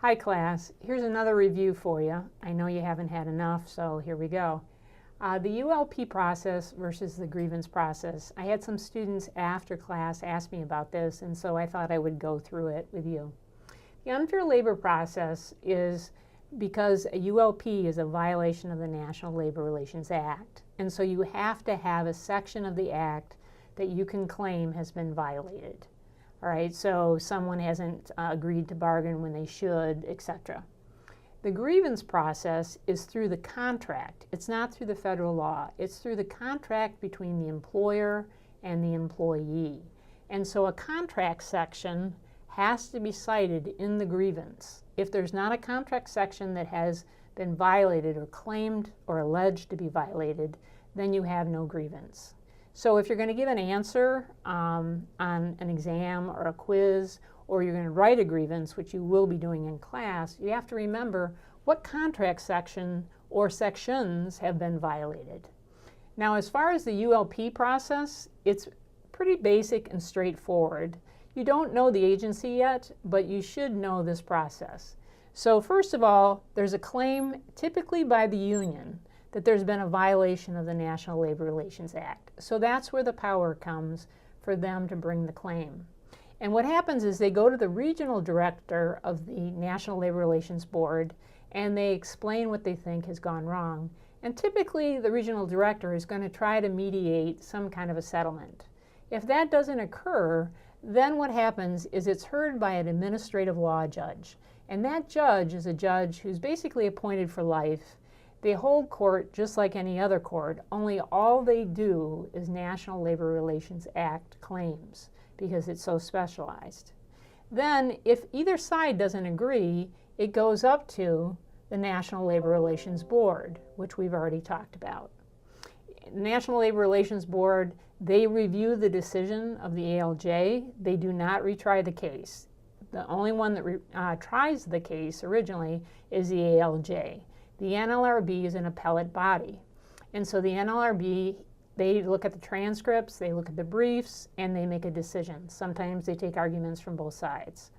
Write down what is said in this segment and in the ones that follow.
Hi class, here's another review for you. I know you haven't had enough, so here we go. The ULP process versus the grievance process. I had some students after class ask me about this, and so I thought I would go through it with you. The unfair labor process is because a ULP is a violation of the National Labor Relations Act, and so you have to have a section of the act that you can claim has been violated. All right, so someone hasn't agreed to bargain when they should, etc. The grievance process is through the contract. It's not through the federal law. It's through the contract between the employer and the employee. And so a contract section has to be cited in the grievance. If there's not a contract section that has been violated or claimed or alleged to be violated, then you have no grievance. So if you're going to give an answer on an exam or a quiz, or you're going to write a grievance, which you will be doing in class, you have to remember what contract section or sections have been violated. Now, as far as the ULP process, it's pretty basic and straightforward. You don't know the agency yet, but you should know this process. So first of all, there's a claim, typically by the union, that there's been a violation of the National Labor Relations Act. So that's where the power comes for them to bring the claim. And what happens is they go to the regional director of the National Labor Relations Board and they explain what they think has gone wrong. And typically the regional director is going to try to mediate some kind of a settlement. If that doesn't occur, then what happens is it's heard by an administrative law judge. And that judge is a judge who's basically appointed for life. They hold court just like any other court, only all they do is National Labor Relations Act claims because it's so specialized. Then, if either side doesn't agree, it goes up to the National Labor Relations Board, which we've already talked about. The National Labor Relations Board, they review the decision of the ALJ. They do not retry the case. The only one that tries the case originally is the ALJ. The NLRB is an appellate body. And so the NLRB, they look at the transcripts, they look at the briefs, and they make a decision. Sometimes they take arguments from both sides.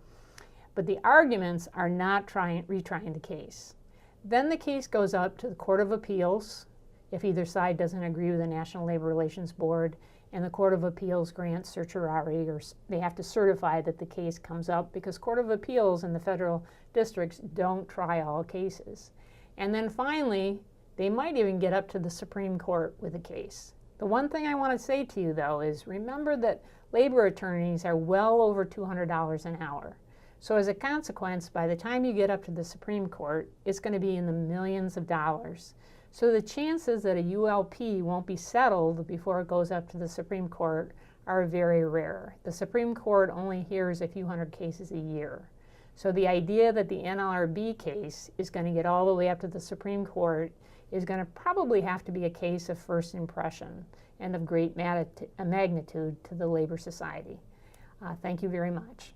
But the arguments are not retrying the case. Then the case goes up to the Court of Appeals, if either side doesn't agree with the National Labor Relations Board, and the Court of Appeals grants certiorari, or they have to certify that the case comes up, because Court of Appeals and the federal districts don't try all cases. And then finally, they might even get up to the Supreme Court with a case. The one thing I want to say to you, though, is remember that labor attorneys are well over $200 an hour. So as a consequence, by the time you get up to the Supreme Court, it's going to be in the millions of dollars. So the chances that a ULP won't be settled before it goes up to the Supreme Court are very rare. The Supreme Court only hears a few hundred cases a year. So the idea that the NLRB case is going to get all the way up to the Supreme Court is going to probably have to be a case of first impression and of great magnitude to the Labor Society. Thank you very much.